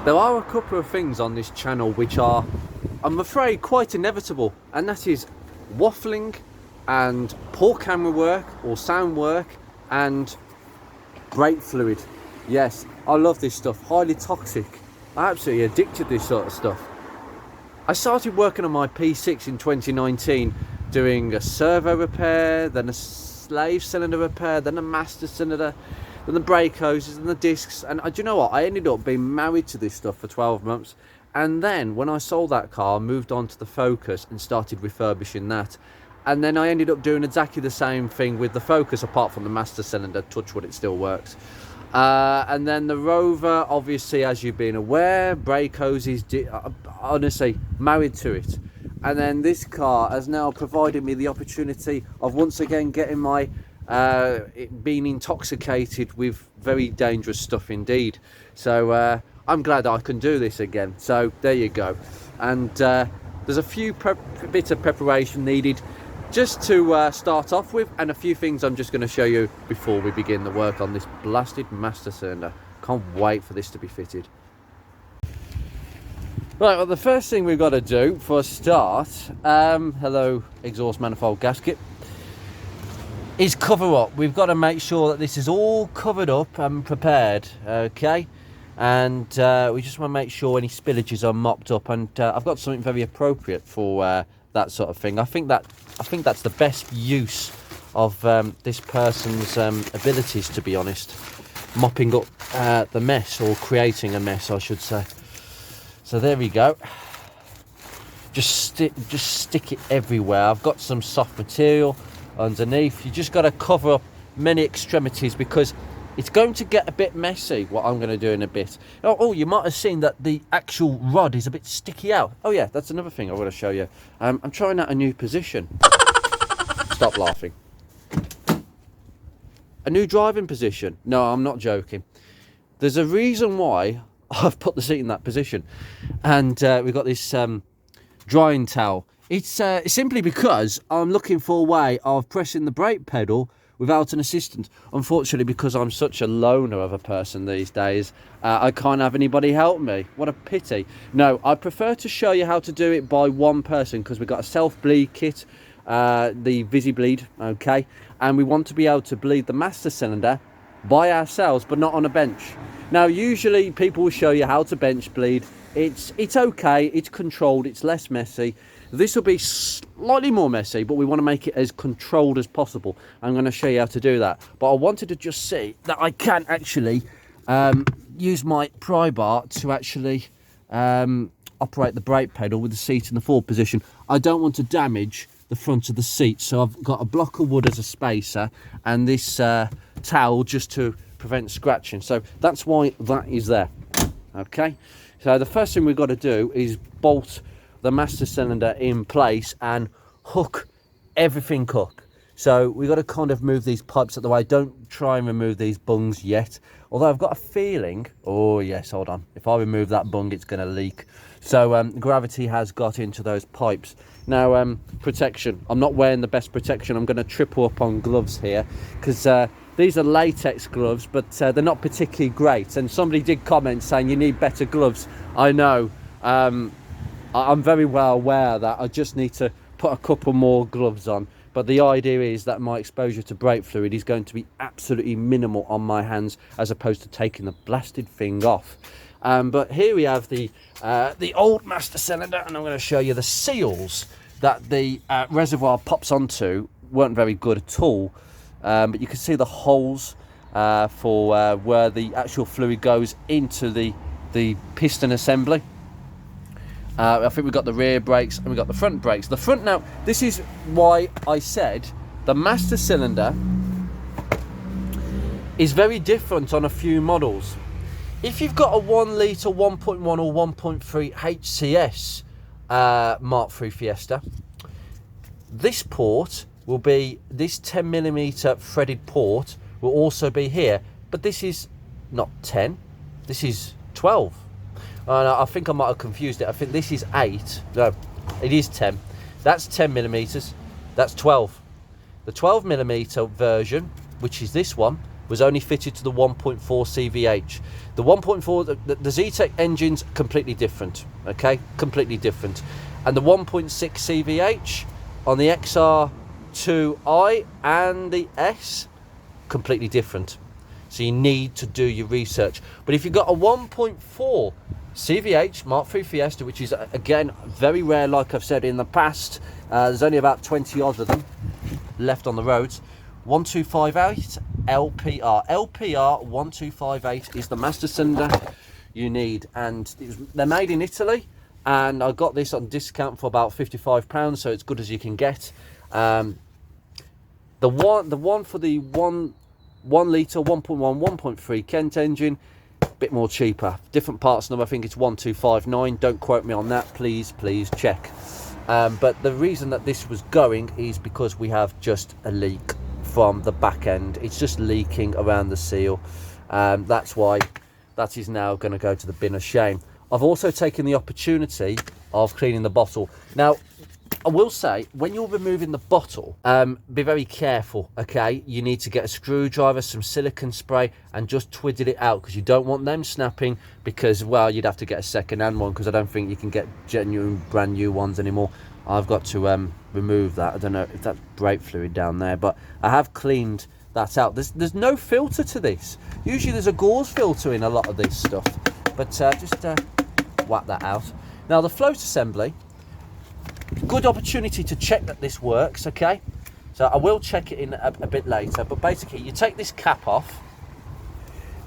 There are a couple of things on this channel which are, I'm afraid, quite inevitable, and that is waffling and poor camera work or sound work and brake fluid. Yes, I love this stuff, highly toxic. I'm absolutely addicted to this sort of stuff. I started working on my P6 in 2019, doing a servo repair, then a slave cylinder repair, then a master cylinder, then the brake hoses and the discs. And do you know what? I ended up being married to this stuff for 12 months. And then when I sold that car, I moved on to the Focus and started refurbishing that. And then I ended up doing exactly the same thing with the Focus, apart from the master cylinder. Touch wood, it still works. And then the Rover, obviously, as you've been aware, brake hoses, honestly, married to it. And then this car has now provided me the opportunity of once again getting my being intoxicated with very dangerous stuff indeed. So I'm glad I can do this again. So there you go. And there's a few bits of preparation needed just to start off with, and a few things I'm just going to show you before we begin the work on this blasted master cylinder. Can't wait for this to be fitted. Right, well, the first thing we've got to do for a start, hello exhaust manifold gasket, is cover up. We've got to make sure that this is all covered up and prepared, okay? And we just want to make sure any spillages are mopped up, and I've got something very appropriate for that sort of thing. I think that's the best use of this person's abilities, to be honest, mopping up the mess, or creating a mess, I should say. So there we go. Just stick it everywhere. I've got some soft material underneath. You just got to cover up many extremities, because it's going to get a bit messy, what I'm going to do in a bit. Oh, you might have seen that the actual rod is a bit sticky out. Oh yeah, that's another thing I want to show you. I'm trying out a new position. Stop laughing. A new driving position. No, I'm not joking. There's a reason why I've put the seat in that position, and we've got this drying towel. It's simply because I'm looking for a way of pressing the brake pedal without an assistant. Unfortunately, because I'm such a loner of a person these days, I can't have anybody help me. What a pity. No, I prefer to show you how to do it by one person, because we've got a self-bleed kit, the VisiBleed, okay, and we want to be able to bleed the master cylinder by ourselves, but not on a bench. Now, usually people will show you how to bench bleed. It's okay, it's controlled, it's less messy. This will be slightly more messy, but we want to make it as controlled as possible. I'm going to show you how to do that. But I wanted to just see that I can actually use my pry bar to actually operate the brake pedal with the seat in the forward position. I don't want to damage the front of the seat, so I've got a block of wood as a spacer, and this towel just to prevent scratching. So that's why that is there. Okay, so the first thing we've got to do is bolt the master cylinder in place and hook everything up. So we've got to kind of move these pipes out the way. Don't try and remove these bungs yet, although I've got a feeling, oh yes, hold on, if I remove that bung it's going to leak. So gravity has got into those pipes. Now protection, I'm not wearing the best protection. I'm going to triple up on gloves here, because these are latex gloves, but they're not particularly great, and somebody did comment saying you need better gloves. I know, I'm very well aware that I just need to put a couple more gloves on, but the idea is that my exposure to brake fluid is going to be absolutely minimal on my hands, as opposed to taking the blasted thing off. But here we have the old master cylinder, and I'm going to show you the seals that the reservoir pops onto. Weren't very good at all, but you can see the holes for where the actual fluid goes into the piston assembly. I think we've got the rear brakes and we've got the front brakes. The front, now, this is why I said the master cylinder is very different on a few models. If you've got a 1 litre 1.1 or 1.3 HCS Mark III Fiesta, this port will be, this 10mm threaded port will also be here, but this is not 10, this is 12. I think I might have confused it. I think this is 8. No, it is 10. That's 10mm. That's 12. The 12mm version, which is this one, was only fitted to the 1.4 CVH. The 1.4, the Zetec engine's completely different, okay? Completely different. And the 1.6 CVH on the XR2i and the S, completely different. So you need to do your research. But if you've got a 1.4 CVH Mark III Fiesta, which is, again, very rare, like I've said in the past, there's only about 20 odd of them left on the roads. 1258 LPR. LPR 1258 is the master cylinder you need, and they're made in Italy, and I got this on discount for about £55, so it's good as you can get. The one for the 1 litre 1.1 1.3 Kent engine, bit more cheaper, different parts number. I think it's 1259. Don't quote me on that, please check. But the reason that this was going is because we have just a leak from the back end. It's just leaking around the seal. That's why that is now going to go to the bin of shame. I've also taken the opportunity of cleaning the bottle. Now, I will say, when you're removing the bottle, be very careful, okay? You need to get a screwdriver, some silicone spray, and just twiddle it out, because you don't want them snapping, because, well, you'd have to get a second-hand one, because I don't think you can get genuine brand new ones anymore. I've got to remove that. I don't know if that's brake fluid down there, but I have cleaned that out. There's no filter to this. Usually there's a gauze filter in a lot of this stuff, but just whack that out. Now, the float assembly, good opportunity to check that this works, okay? So I will check it in a bit later, but basically you take this cap off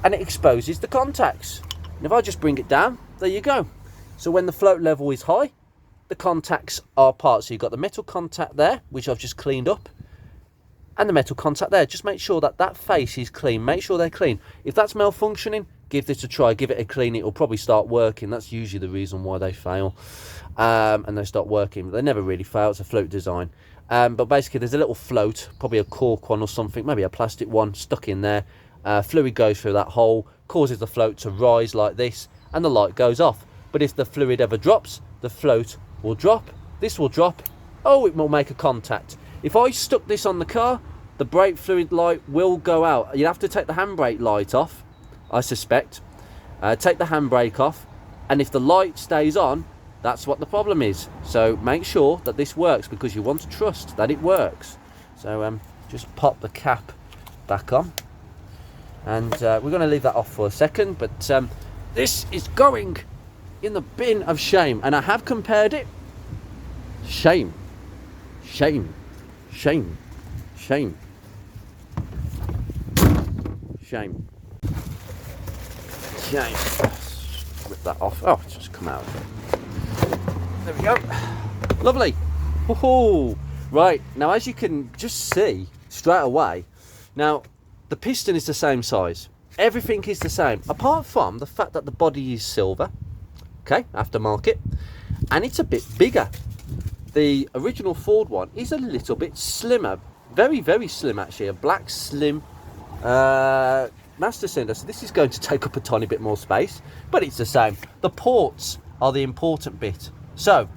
and it exposes the contacts. And if I just bring it down, there you go. So when the float level is high, the contacts are apart. So you've got the metal contact there, which I've just cleaned up, and the metal contact there. Just make sure that that face is clean. Make sure they're clean. If that's malfunctioning, give this a try. Give it a clean. It will probably start working. That's usually the reason why they fail. And they start working. They never really fail. It's a float design. But basically, there's a little float, probably a cork one or something, maybe a plastic one stuck in there. Fluid goes through that hole, causes the float to rise like this, and the light goes off. But if the fluid ever drops, the float will drop. This will drop. Oh, it will make a contact. If I stuck this on the car, the brake fluid light will go out. You'd have to take the handbrake light off, I suspect. Take the handbrake off, and if the light stays on, that's what the problem is. So make sure that this works, because you want to trust that it works. So just pop the cap back on, and we're going to leave that off for a second, but this is going in the bin of shame, and I have compared it. Shame, shame, shame, shame, shame, shame. Rip that off. Oh, it's just come out. There we go. Lovely. Woohoo! Right, now as you can just see straight away, now the piston is the same size. Everything is the same, apart from the fact that the body is silver, okay, aftermarket, and it's a bit bigger. The original Ford one is a little bit slimmer, very, very slim actually, a black slim master cylinder. So this is going to take up a tiny bit more space, but it's the same. The ports are the important bit. So,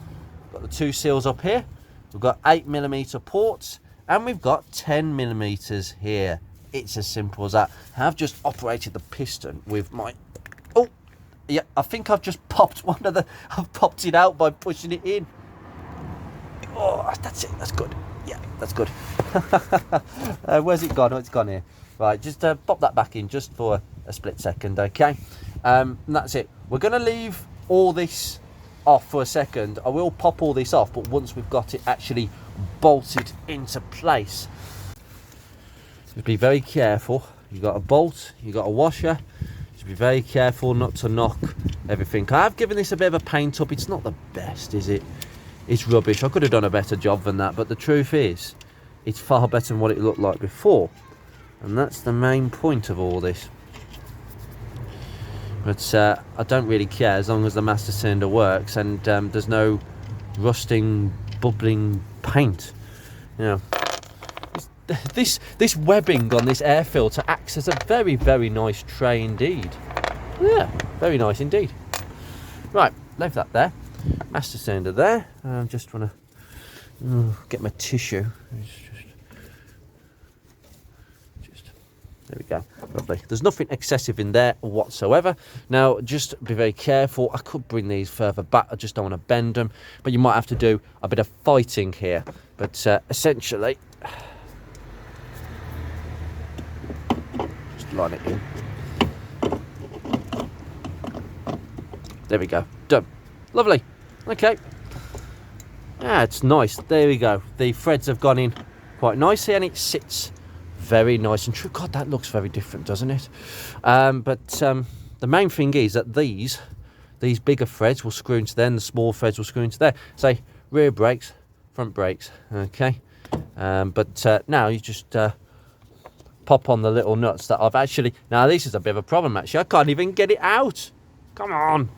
got the two seals up here. We've got 8mm ports, and we've got 10mm here. It's as simple as that. I've just operated the piston with my... Oh, yeah, I think I've just popped one of the... I've popped it out by pushing it in. Oh, that's it. That's good. Yeah, that's good. Where's it gone? Oh, it's gone here. Right, just pop that back in just for a split second, okay? And that's it. We're going to leave all this off for a second. I will pop all this off, but once we've got it actually bolted into place. Just be very careful. You've got a bolt, you've got a washer. Just be very careful not to knock everything. I have given this a bit of a paint up. It's not the best, is it? It's rubbish. I could have done a better job than that, but the truth is, it's far better than what it looked like before. And that's the main point of all this. But I don't really care as long as the master cylinder works and there's no rusting, bubbling paint. You know, this webbing on this air filter acts as a very, very nice tray indeed. Yeah, very nice indeed. Right, leave that there. Master cylinder there. I'm just trying to get my tissue. Just There we go. Lovely. There's nothing excessive in there whatsoever. Now, just be very careful. I could bring these further back. I just don't want to bend them. But you might have to do a bit of fighting here. But essentially, just line it in. There we go. Done. Lovely. Okay. Yeah, it's nice. There we go. The threads have gone in quite nicely and it sits very nice and true. God, that looks very different, doesn't it? But the main thing is that these bigger threads will screw into there and the small threads will screw into there. Say rear brakes, front brakes. Okay. But now you just pop on the little nuts that I've actually... Now, this is a bit of a problem, actually. I can't even get it out. Come on.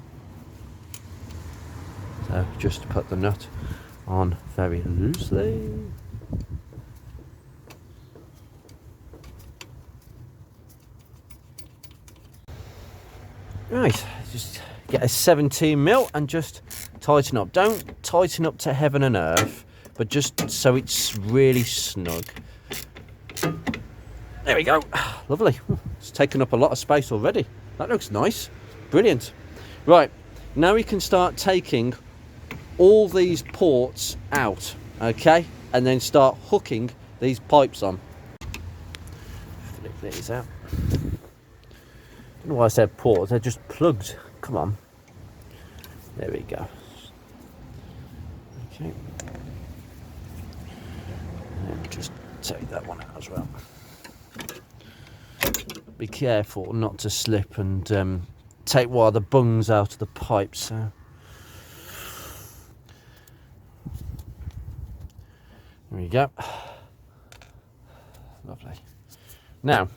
So just put the nut on very loosely. Right, just get a 17mm and just tighten up. Don't tighten up to heaven and earth, but just so it's really snug. There we go. Lovely. It's taken up a lot of space already. That looks nice. Brilliant. Right, now we can start taking all these ports out, okay? And then start hooking these pipes on. Flip these out. I don't know why I said ports, they're just plugs. Come on. There we go. Okay. And just take that one out as well. Be careful not to slip and take one of the bungs out of the pipe. So. There we go. Lovely. Now,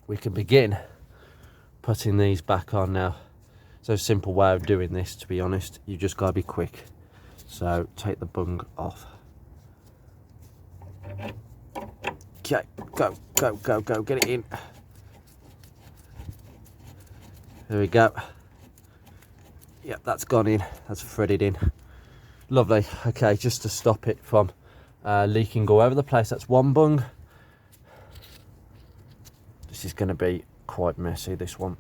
we can begin putting these back on now. So a simple way of doing this, to be honest. You just gotta be quick. So take the bung off. Okay, go, go, go, go, get it in. There we go. Yep, that's gone in. That's threaded in. Lovely. Okay, just to stop it from leaking all over the place. That's one bung. This is going to be quite messy, this one.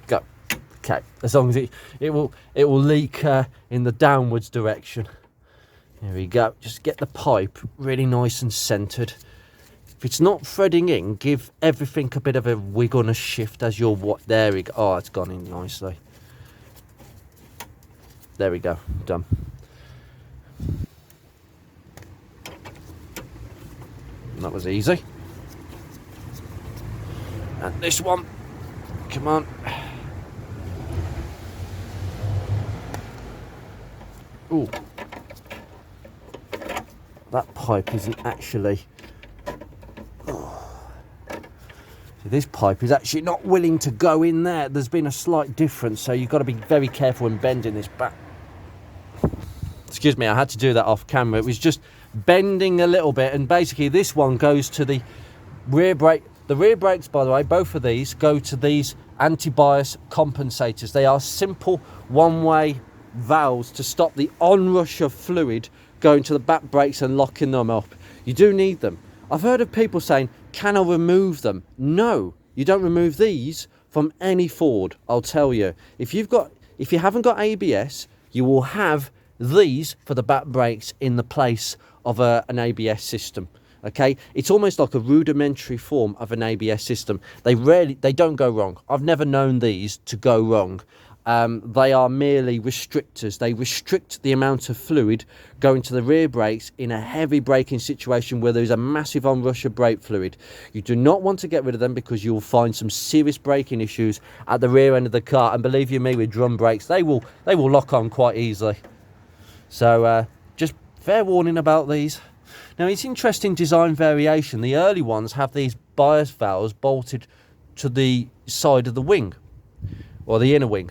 Go. Okay, as long as it will leak in the downwards direction. There we go. Just get the pipe really nice and centered. If it's not threading in, give everything a bit of a wiggle and a shift as you're there we go. Oh, it's gone in nicely. There we go. Done. That was easy. And this one. Come on. Ooh. That pipe isn't actually... This pipe is actually not willing to go in there. There's been a slight difference, so you've got to be very careful when bending this back. Excuse me, I had to do that off camera. It was just bending a little bit, and basically this one goes to the rear brake. The rear brakes, by the way, both of these go to these anti-bias compensators. They are simple one-way valves to stop the onrush of fluid going to the back brakes and locking them up. You do need them. I've heard of people saying, can I remove them? No, you don't remove these from any Ford, I'll tell you. If you haven't got ABS, you will have these for the back brakes in the place of an ABS system. Okay, it's almost like a rudimentary form of an ABS system. They don't go wrong. I've never known these to go wrong. They are merely restrictors. They restrict the amount of fluid going to the rear brakes in a heavy braking situation where there's a massive onrush of brake fluid. You do not want to get rid of them because you'll find some serious braking issues at the rear end of the car. And believe you me, with drum brakes, they will lock on quite easily. So just fair warning about these. Now, it's interesting design variation. The early ones have these bias valves bolted to the side of the wing, or the inner wing.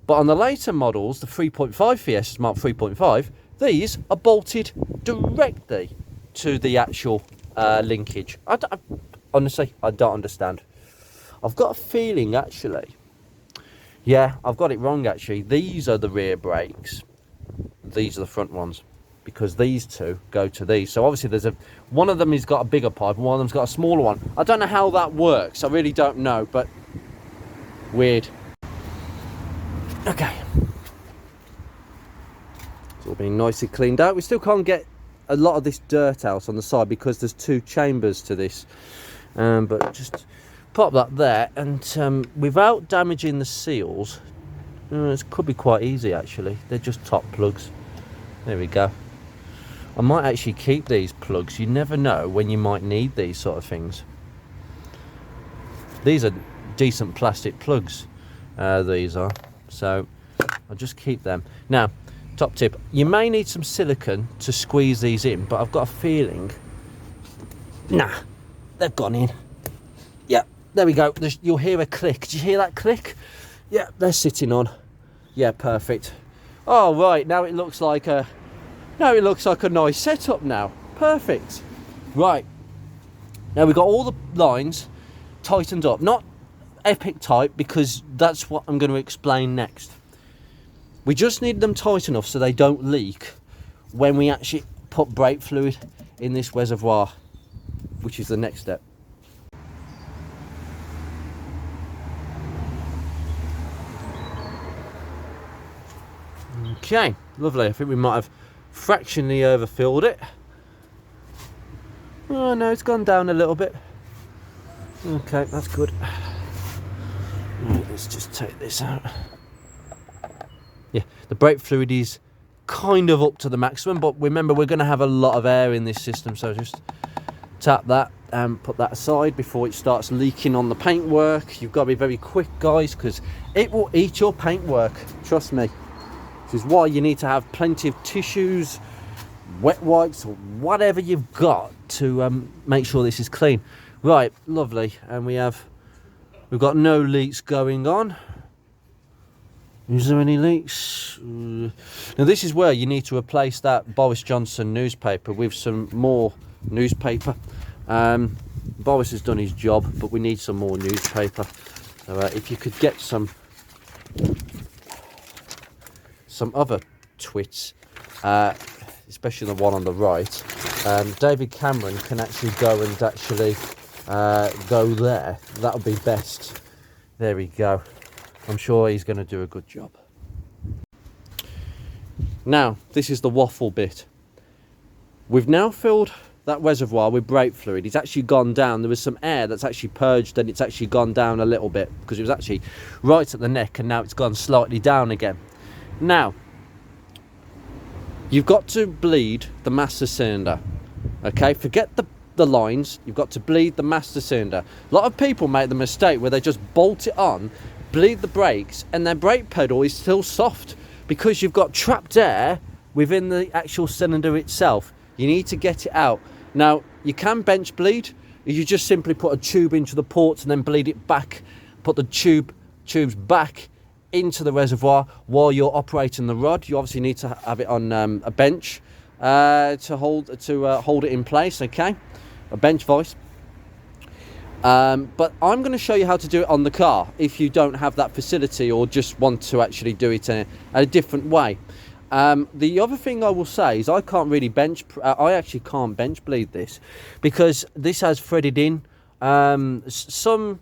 But on the later models, the 3.5 Fiesta Smart 3.5, these are bolted directly to the actual linkage. Honestly, I don't understand. I've got a feeling, actually, Yeah, I've got it wrong actually. These are the rear brakes. These are the front ones, because these two go to these. So obviously there's one of them has got a bigger pipe and one of them's got a smaller one. I don't know how that works. I really don't know, but weird. Okay. It's all being nicely cleaned out. We still can't get a lot of this dirt out on the side because there's two chambers to this. But just pop that there, and without damaging the seals, it could be quite easy actually. They're just top plugs. There we go. I might actually keep these plugs. You never know when you might need these sort of things. These are decent plastic plugs, these are, so I'll just keep them. Now, top tip, you may need some silicone to squeeze these in, but I've got a feeling, nah, they've gone in. Yeah, there we go. You'll hear a click. Did you hear that click? Yeah, they're sitting on. Yeah, perfect. Oh right, now it looks like a nice setup now. Perfect. Right, now we've got all the lines tightened up. Not epic tight, because that's what I'm going to explain next. We just need them tight enough so they don't leak when we actually put brake fluid in this reservoir, which is the next step. Okay, lovely. I think we might have fractionally overfilled it. Oh no, it's gone down a little bit. Okay, that's good. Right, let's just take this out. Yeah, the brake fluid is kind of up to the maximum, but remember we're going to have a lot of air in this system, so just tap that and put that aside before it starts leaking on the paintwork. You've got to be very quick, guys, because it will eat your paintwork, trust me. This is why you need to have plenty of tissues, wet wipes, or whatever you've got to make sure this is clean. Right, lovely, and we've got no leaks going on. Is there any leaks? Now this is where you need to replace that Boris Johnson newspaper with some more newspaper. Boris has done his job, but we need some more newspaper. So if you could get some other twits, especially the one on the right, David Cameron can actually go and go there. That would be best. There we go. I'm sure he's going to do a good job. Now, this is the waffle bit. We've now filled that reservoir with brake fluid. It's actually gone down. There was some air that's actually purged, and it's actually gone down a little bit because it was actually right at the neck, and now it's gone slightly down again. Now, you've got to bleed the master cylinder. Okay, forget the lines. You've got to bleed the master cylinder. A lot of people make the mistake where they just bolt it on, bleed the brakes, and their brake pedal is still soft because you've got trapped air within the actual cylinder itself. You need to get it out. Now, you can bench bleed. You just simply put a tube into the ports and then bleed it back. Put the tubes back into the reservoir while you're operating the rod. You obviously need to have it on a bench to hold it in place. Okay, a bench vise. But I'm going to show you how to do it on the car if you don't have that facility or just want to actually do it in a different way. The other thing I will say is I can't really I actually can't bench bleed this because this has threaded in. Some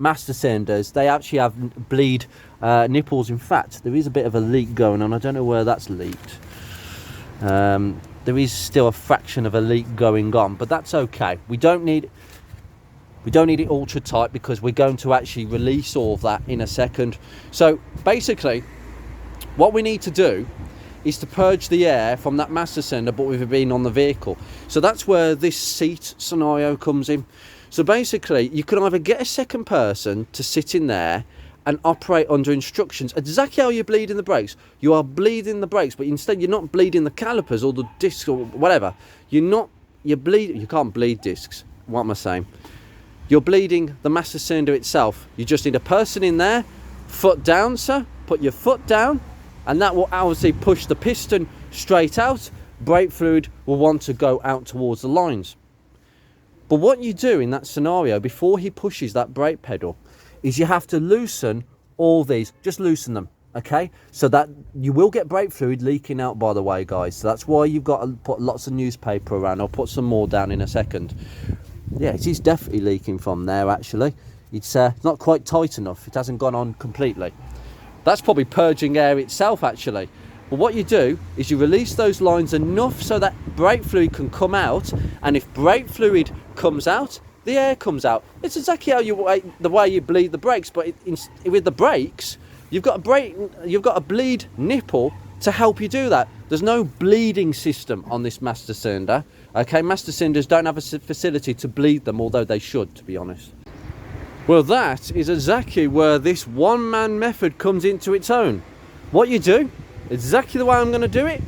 master cylinders, they actually have bleed nipples. In fact, there is a bit of a leak going on. I don't know where that's leaked. There is still a fraction of a leak going on, but that's okay. We don't need it ultra tight because we're going to actually release all of that in a second. So basically, what we need to do is to purge the air from that master cylinder, but with it being on the vehicle. So that's where this seat scenario comes in. So basically, you can either get a second person to sit in there and operate under instructions, exactly how you're bleeding the brakes. You are bleeding the brakes, but instead you're not bleeding the calipers or the discs or whatever. You can't bleed discs. What am I saying? You're bleeding the master cylinder itself. You just need a person in there, foot down, sir. Put your foot down, and that will obviously push the piston straight out. Brake fluid will want to go out towards the lines. But what you do in that scenario before he pushes that brake pedal is you have to loosen all these, just loosen them, okay? So that you will get brake fluid leaking out, by the way, guys. So that's why you've got to put lots of newspaper around. I'll put some more down in a second. Yeah, it is definitely leaking from there, actually. It's not quite tight enough. It hasn't gone on completely. That's probably purging air itself, actually. But what you do is you release those lines enough so that brake fluid can come out, and if brake fluid comes out, the air comes out. It's exactly how the way you bleed the brakes, but with the brakes, you've got a bleed nipple to help you do that. There's no bleeding system on this master cylinder. Okay, master cylinders don't have a facility to bleed them, although they should, to be honest. Well, that is exactly where this one-man method comes into its own. What you do, exactly the way I'm going to do it,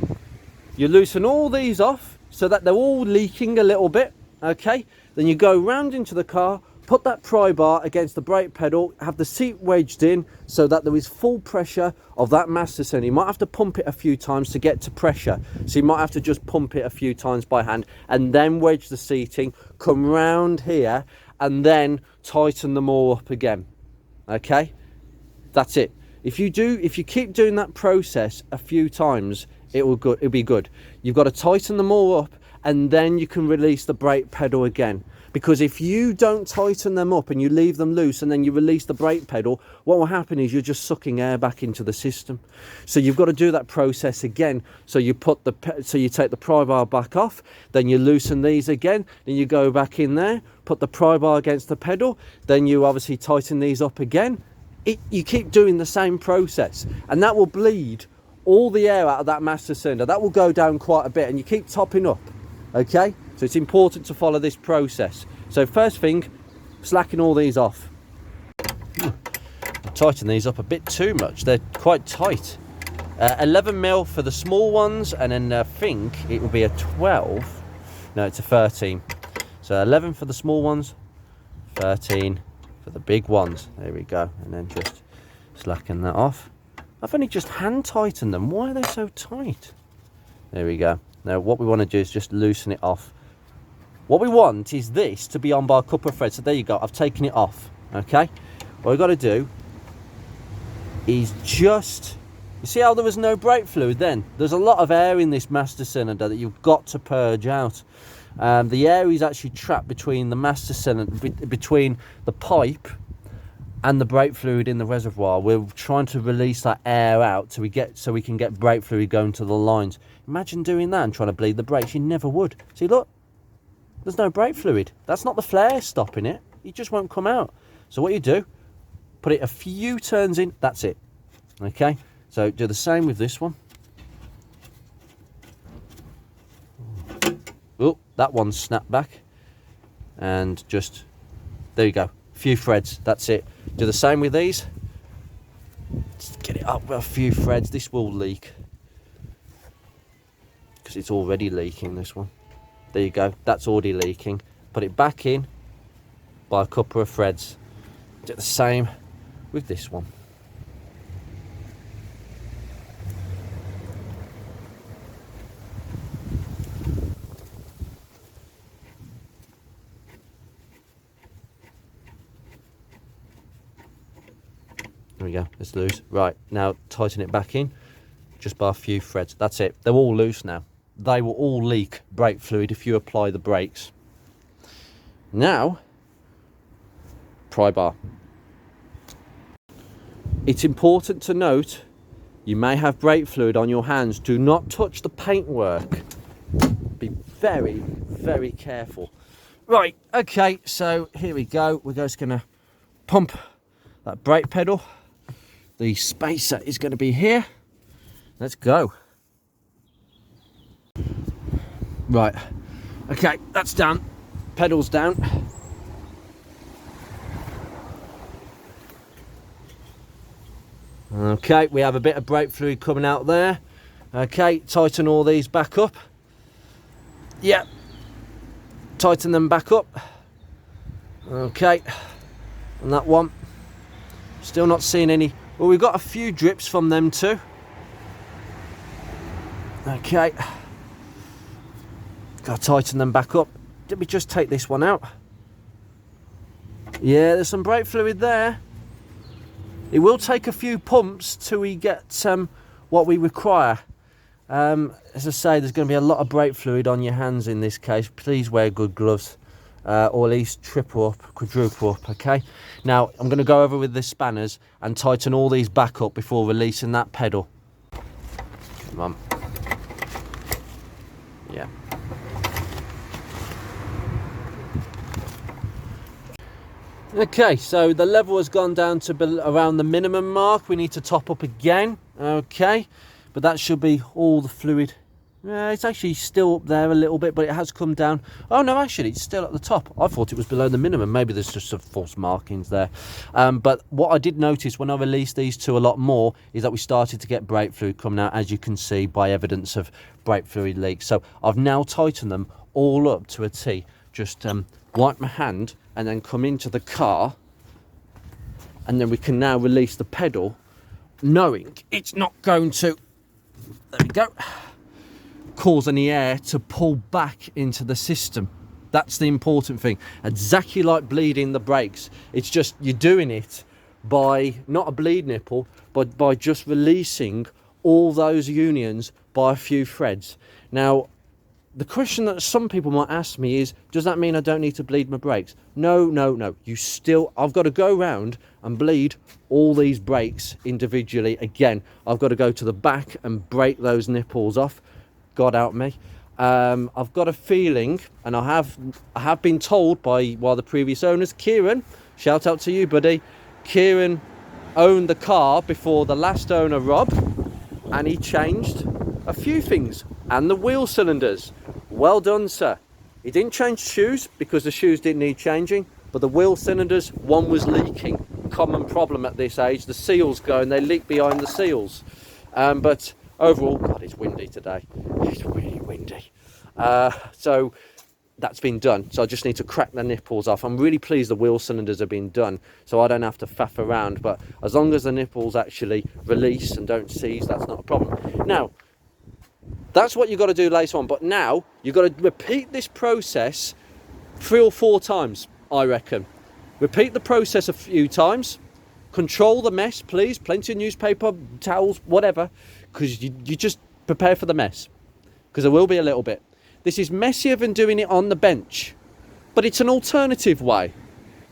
you loosen all these off so that they're all leaking a little bit, okay? Then you go round into the car, put that pry bar against the brake pedal, have the seat wedged in so that there is full pressure of that master cylinder. You might have to pump it a few times to get to pressure, so you might have to just pump it a few times by hand and then wedge the seating, come round here and then tighten them all up again. Okay, that's it. If you keep doing that process a few times, it'll be good. You've got to tighten them all up and then you can release the brake pedal again. Because if you don't tighten them up and you leave them loose and then you release the brake pedal, what will happen is you're just sucking air back into the system. So you've got to do that process again. So you take the pry bar back off, then you loosen these again, then you go back in there, put the pry bar against the pedal, then you obviously tighten these up again. You keep doing the same process, and that will bleed all the air out of that master cylinder. That will go down quite a bit, and you keep topping up, okay? So it's important to follow this process. So first thing, slacken all these off. Tighten these up a bit too much. They're quite tight. 11 mil for the small ones, and then I think it will be a 12. No, it's a 13. So 11 for the small ones, 13 for the big ones. There we go. And then just slacken that off. I've only just hand tightened them. Why are they so tight? There we go. Now what we want to do is just loosen it off. What we want is this to be on by a couple of threads. So there you go, I've taken it off, okay? What we've got to do is just, you see how there was no brake fluid then? There's a lot of air in this master cylinder that you've got to purge out. The air is actually trapped between the master cylinder, between the pipe and the brake fluid in the reservoir. We're trying to release that air out so we can get brake fluid going to the lines. Imagine doing that and trying to bleed the brakes. You never would. See, look. There's no brake fluid. That's not the flare stopping it. It just won't come out. So what you do, put it a few turns in. That's it. Okay. So do the same with this one. Oh, that one's snapped back. And just, there you go. A few threads. That's it. Do the same with these. Just get it up with a few threads. This will leak. Because it's already leaking, this one. There you go, that's already leaking. Put it back in by a couple of threads. Do the same with this one. There we go, it's loose. Right, now tighten it back in just by a few threads. That's it, they're all loose now. They will all leak brake fluid if you apply the brakes. Now, pry bar. It's important to note you may have brake fluid on your hands. Do not touch the paintwork. Be very, very careful. Right, okay, so here we go. We're just going to pump that brake pedal. The spacer is going to be here. Let's go. Right, okay, that's done. Pedals down. Okay, we have a bit of brake fluid coming out there. Okay, tighten all these back up. Yep, tighten them back up. Okay, and that one. Still not seeing any. Well, we've got a few drips from them too. Okay. Got to tighten them back up. Did we just take this one out? Yeah, there's some brake fluid there. It will take a few pumps till we get what we require. As I say, there's going to be a lot of brake fluid on your hands in this case. Please wear good gloves, or at least triple up, quadruple up, okay? Now, I'm going to go over with the spanners and tighten all these back up before releasing that pedal. Come on. Yeah. Okay, so the level has gone down to around the minimum mark. We need to top up again, okay? But that should be all the fluid. It's actually still up there a little bit, but it has come down. Oh no, actually it's still at the top. I thought it was below the minimum. Maybe there's just some false markings there. But what I did notice when I released these two a lot more is that we started to get brake fluid coming out, as you can see by evidence of brake fluid leaks. So I've now tightened them all up to a T. Just wipe my hand and then come into the car, and then we can now release the pedal, knowing it's not going to, there we go, cause any air to pull back into the system. That's the important thing. Exactly like bleeding the brakes. It's just you're doing it by not a bleed nipple, but by just releasing all those unions by a few threads. Now, the question that some people might ask me is, does that mean I don't need to bleed my brakes? No, no, no. I've got to go round and bleed all these brakes individually. Again, I've got to go to the back and break those nipples off. God help me. I've got a feeling, and I have been told by one of the previous owners, Kieran, shout out to you, buddy. Kieran owned the car before the last owner, Rob, and he changed a few things, and the wheel cylinders. Well done, sir. He didn't change shoes because the shoes didn't need changing, but the wheel cylinders, one was leaking. Common problem at this age. The seals go and they leak behind the seals. But overall, God, it's windy today. It's really windy. So that's been done. So I just need to crack the nipples off. I'm really pleased the wheel cylinders have been done, so I don't have to faff around. But as long as the nipples actually release and don't seize, that's not a problem. Now, that's what you've got to do later on. But now you've got to repeat this process 3 or 4 times, I reckon. Repeat the process a few times. Control the mess, please. Plenty of newspaper, towels, whatever, because you just prepare for the mess, because there will be a little bit. This is messier than doing it on the bench, but it's an alternative way.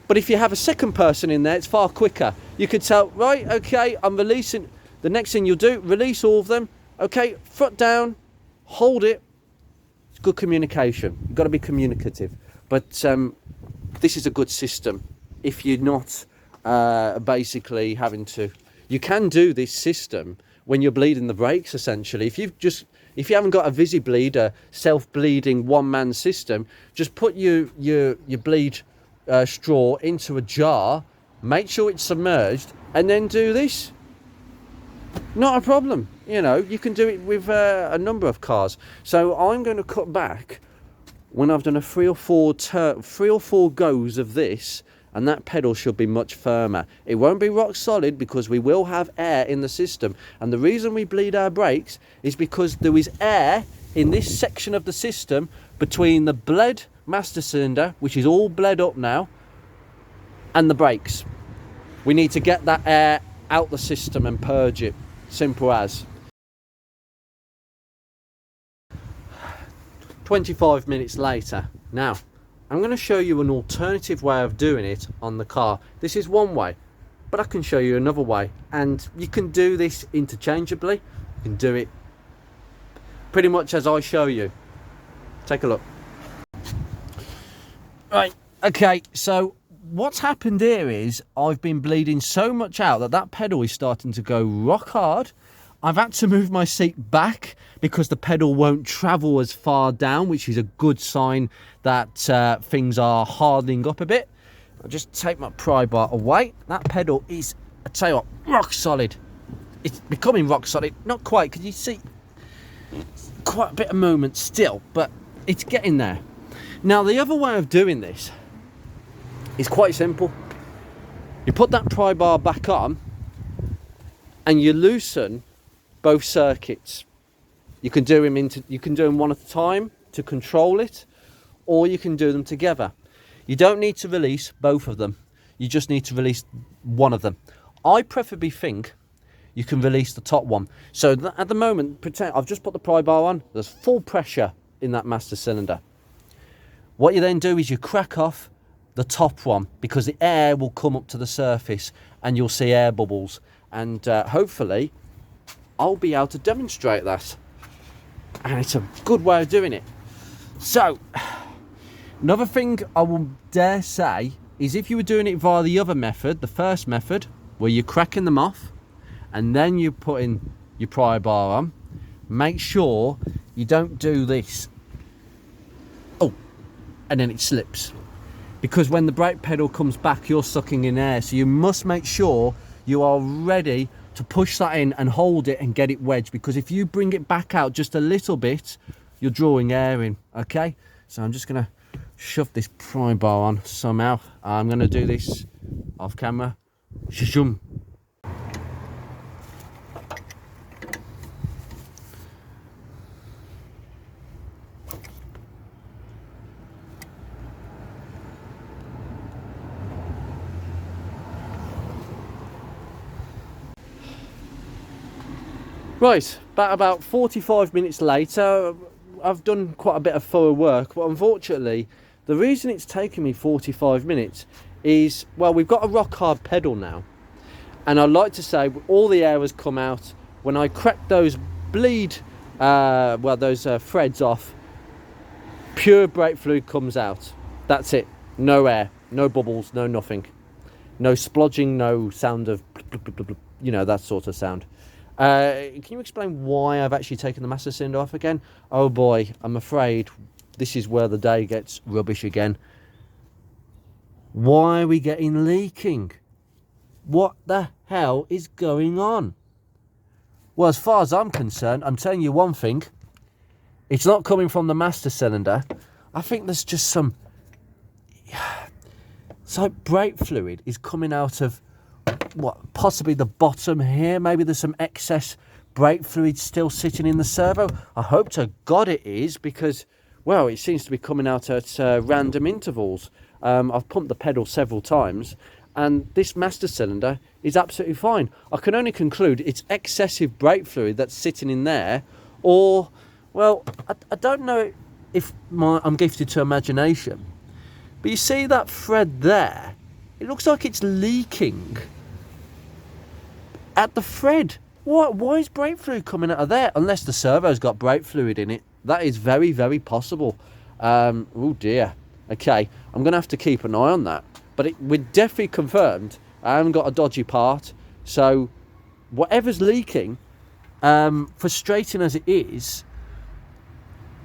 But if you have a second person in there, it's far quicker. You could tell, right, okay, I'm releasing. The next thing you'll do, release all of them. Okay, foot down, hold it. It's good communication. You've got to be communicative. But this is a good system. If you're not basically having to, you can do this system when you're bleeding the brakes, essentially. If you haven't got a VisiBleed, a self-bleeding one-man system, just put your bleed straw into a jar, make sure it's submerged, and then do this. Not a problem. You know, you can do it with a number of cars. So I'm going to cut back when I've done a 3 or 4 goes of this, and that pedal should be much firmer. It won't be rock solid because we will have air in the system. And the reason we bleed our brakes is because there is air in this section of the system between the bled master cylinder, which is all bled up now, and the brakes. We need to get that air out the system and purge it. Simple as. 25 minutes later. Now, I'm going to show you an alternative way of doing it on the car. This is one way, but I can show you another way. And you can do this interchangeably. You can do it pretty much as I show you. Take a look. Right, okay, so what's happened here is I've been bleeding so much out that pedal is starting to go rock hard. I've had to move my seat back because the pedal won't travel as far down, which is a good sign that things are hardening up a bit. I'll just take my pry bar away. That pedal is, I tell you what, rock solid. It's becoming rock solid. Not quite, because you see quite a bit of movement still, but it's getting there. Now, the other way of doing this is quite simple. You put that pry bar back on and you loosen both circuits. You can do them one at a time to control it, or you can do them together. You don't need to release both of them. You just need to release one of them. I preferably think you can release the top one. So at the moment, pretend I've just put the pry bar on. There's full pressure in that master cylinder. What you then do is you crack off the top one, because the air will come up to the surface and you'll see air bubbles. And hopefully I'll be able to demonstrate that. And it's a good way of doing it. So, another thing I will dare say is, if you were doing it via the other method, the first method, where you're cracking them off and then you're putting your pry bar on, make sure you don't do this. Oh, and then it slips. Because when the brake pedal comes back, you're sucking in air. So you must make sure you are ready to push that in and hold it and get it wedged. Because if you bring it back out just a little bit, you're drawing air in, okay? So I'm just gonna shove this pry bar on somehow. I'm gonna do this off camera. Shishum. Right, about 45 minutes later, I've done quite a bit of thorough work, but unfortunately, the reason it's taken me 45 minutes is, well, we've got a rock hard pedal now, and I'd like to say all the air has come out. When I crack those threads off, pure brake fluid comes out. That's it. No air, no bubbles, no nothing. No splodging, no sound of, you know, that sort of sound. Can you explain why I've actually taken the master cylinder off again? Oh boy, I'm afraid this is where the day gets rubbish again. Why are we getting leaking? What the hell is going on? Well, as far as I'm concerned, I'm telling you one thing. It's not coming from the master cylinder. I think there's just some... It's like brake fluid is coming out of... what, possibly the bottom here. Maybe there's some excess brake fluid still sitting in the servo. I hope to God it is, because, well, it seems to be coming out at random intervals. I've pumped the pedal several times, and this master cylinder is absolutely fine. I can only conclude it's excessive brake fluid that's sitting in there, or, well, I don't know if I'm gifted to imagination, but you see that thread there? It looks like it's leaking at the thread. Why is brake fluid coming out of there? Unless the servo's got brake fluid in it. That is very, very possible. Oh dear. Okay, I'm going to have to keep an eye on that. But we're definitely confirmed I haven't got a dodgy part. So whatever's leaking, frustrating as it is,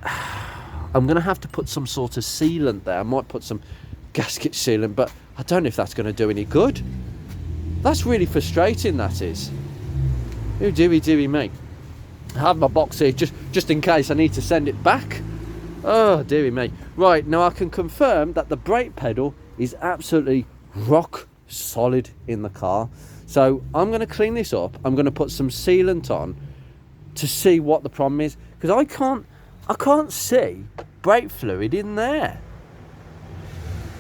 I'm going to have to put some sort of sealant there. I might put some gasket sealant, but I don't know if that's going to do any good. That's really frustrating, that is. Oh dearie me. I have my box here just in case I need to send it back. Oh dearie me. Right, now I can confirm that the brake pedal is absolutely rock solid in the car. So I'm going to clean this up. I'm going to put some sealant on to see what the problem is, because I can't see brake fluid in there.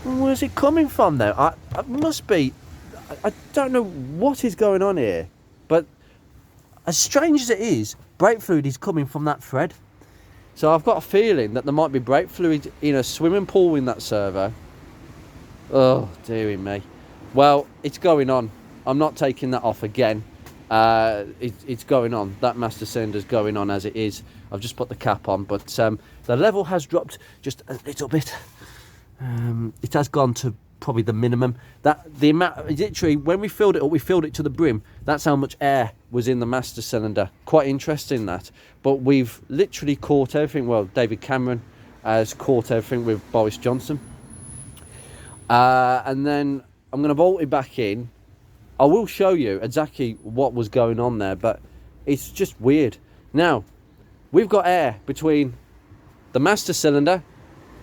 Where's it coming from though? It must be, I don't know what is going on here, but as strange as it is, brake fluid is coming from that thread. So I've got a feeling that there might be brake fluid in a swimming pool in that servo. Oh dearie me. Well, it's going on. I'm not taking that off again. It's going on. That master cylinder's going on as it is. I've just put the cap on, but the level has dropped just a little bit. It has gone to probably the minimum. The amount, literally, when we filled it up, we filled it to the brim. That's how much air was in the master cylinder. Quite interesting, that. But we've literally caught everything. Well, David Cameron has caught everything with Boris Johnson. And then I'm going to bolt it back in. I will show you exactly what was going on there, but it's just weird. Now, we've got air between the master cylinder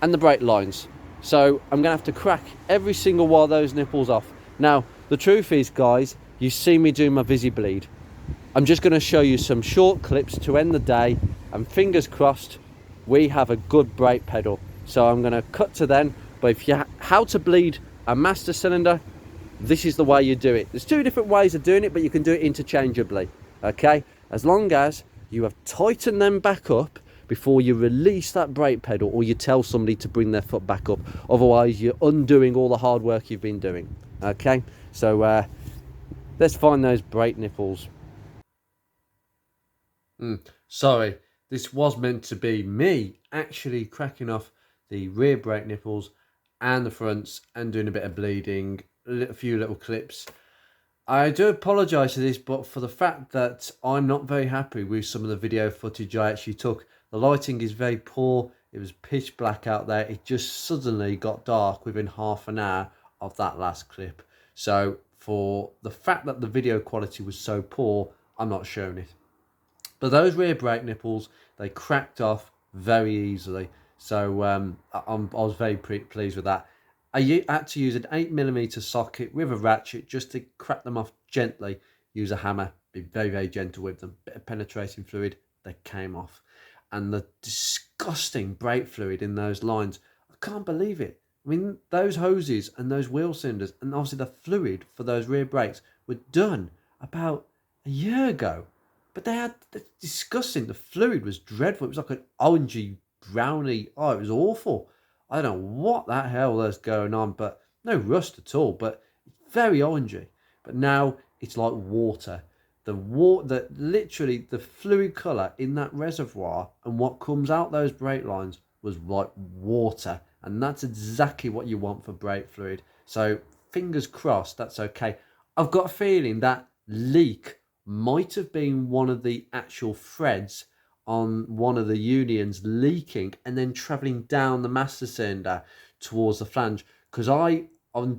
and the brake lines. So I'm going to have to crack every single one of those nipples off. Now, the truth is, guys, you see me do my Visi bleed. I'm just going to show you some short clips to end the day, and fingers crossed, we have a good brake pedal. So I'm going to cut to then, but if you how to bleed a master cylinder, this is the way you do it. There's two different ways of doing it, but you can do it interchangeably, okay? As long as you have tightened them back up before you release that brake pedal, or you tell somebody to bring their foot back up. Otherwise, you're undoing all the hard work you've been doing, okay? So let's find those brake nipples. Sorry, this was meant to be me actually cracking off the rear brake nipples and the fronts and doing a bit of bleeding, a few little clips. I do apologise for this, but for the fact that I'm not very happy with some of the video footage I actually took. The lighting is very poor. It was pitch black out there. It just suddenly got dark within half an hour of that last clip. So for the fact that the video quality was so poor, I'm not showing it. But those rear brake nipples, they cracked off very easily. So I was very pleased with that. I had to use an 8mm socket with a ratchet just to crack them off gently. Use a hammer, be very, very gentle with them. Bit of penetrating fluid, they came off. And the disgusting brake fluid in those lines, I can't believe it. I mean, those hoses and those wheel cylinders and obviously the fluid for those rear brakes were done about a year ago. But they had, disgusting, the fluid was dreadful. It was like an orangey, browny, oh, it was awful. I don't know what the hell was going on, but no rust at all, but very orangey. But now it's like water. Literally the fluid colour in that reservoir and what comes out those brake lines was like water. And that's exactly what you want for brake fluid. So fingers crossed, that's okay. I've got a feeling that leak might have been one of the actual threads on one of the unions leaking and then travelling down the master cylinder towards the flange. Because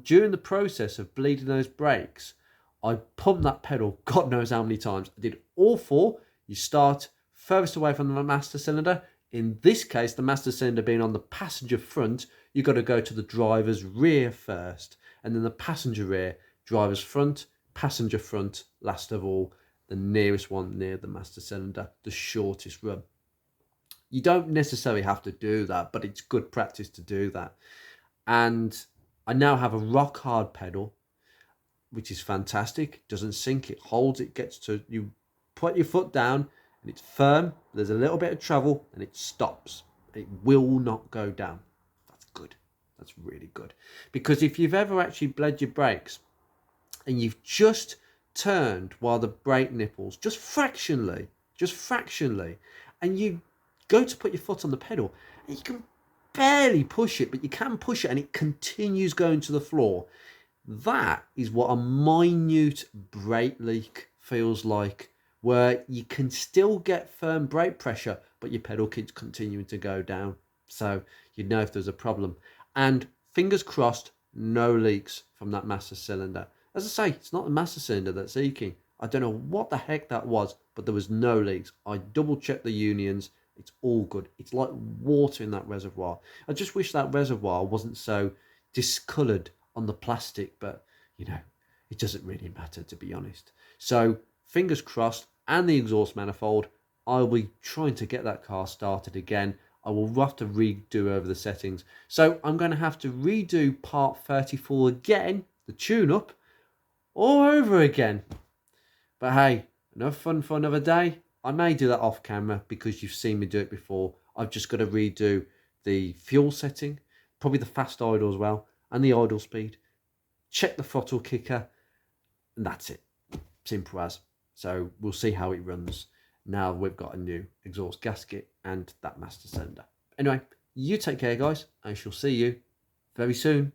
during the process of bleeding those brakes, I pumped that pedal God knows how many times. I did all four. You start furthest away from the master cylinder. In this case, the master cylinder being on the passenger front, you've got to go to the driver's rear first. And then the passenger rear, driver's front, passenger front, last of all, the nearest one near the master cylinder, the shortest run. You don't necessarily have to do that, but it's good practice to do that. And I now have a rock hard pedal, which is fantastic. It doesn't sink, it holds, it gets to, you put your foot down and it's firm, there's a little bit of travel and it stops. It will not go down. That's good. That's really good. Because if you've ever actually bled your brakes and you've just turned while the brake nipples, just fractionally, and you go to put your foot on the pedal and you can barely push it, but you can push it and it continues going to the floor. That is what a minute brake leak feels like, where you can still get firm brake pressure, but your pedal keeps continuing to go down. So you know if there's a problem. And fingers crossed, no leaks from that master cylinder. As I say, it's not the master cylinder that's leaking. I don't know what the heck that was, but there was no leaks. I double checked the unions. It's all good. It's like water in that reservoir. I just wish that reservoir wasn't so discoloured on the plastic, but you know, it doesn't really matter, to be honest. So fingers crossed, and the exhaust manifold, I'll be trying to get that car started again. I will have to redo over the settings. So I'm going to have to redo part 34 again, the tune-up, all over again. But hey, enough fun for another day. I may do that off camera because you've seen me do it before. I've just got to redo the fuel setting, probably the fast idle as well, and the idle speed. Check the throttle kicker, and that's it. Simple as. So we'll see how it runs now we've got a new exhaust gasket and that master cylinder. Anyway, you take care, guys. I shall see you very soon.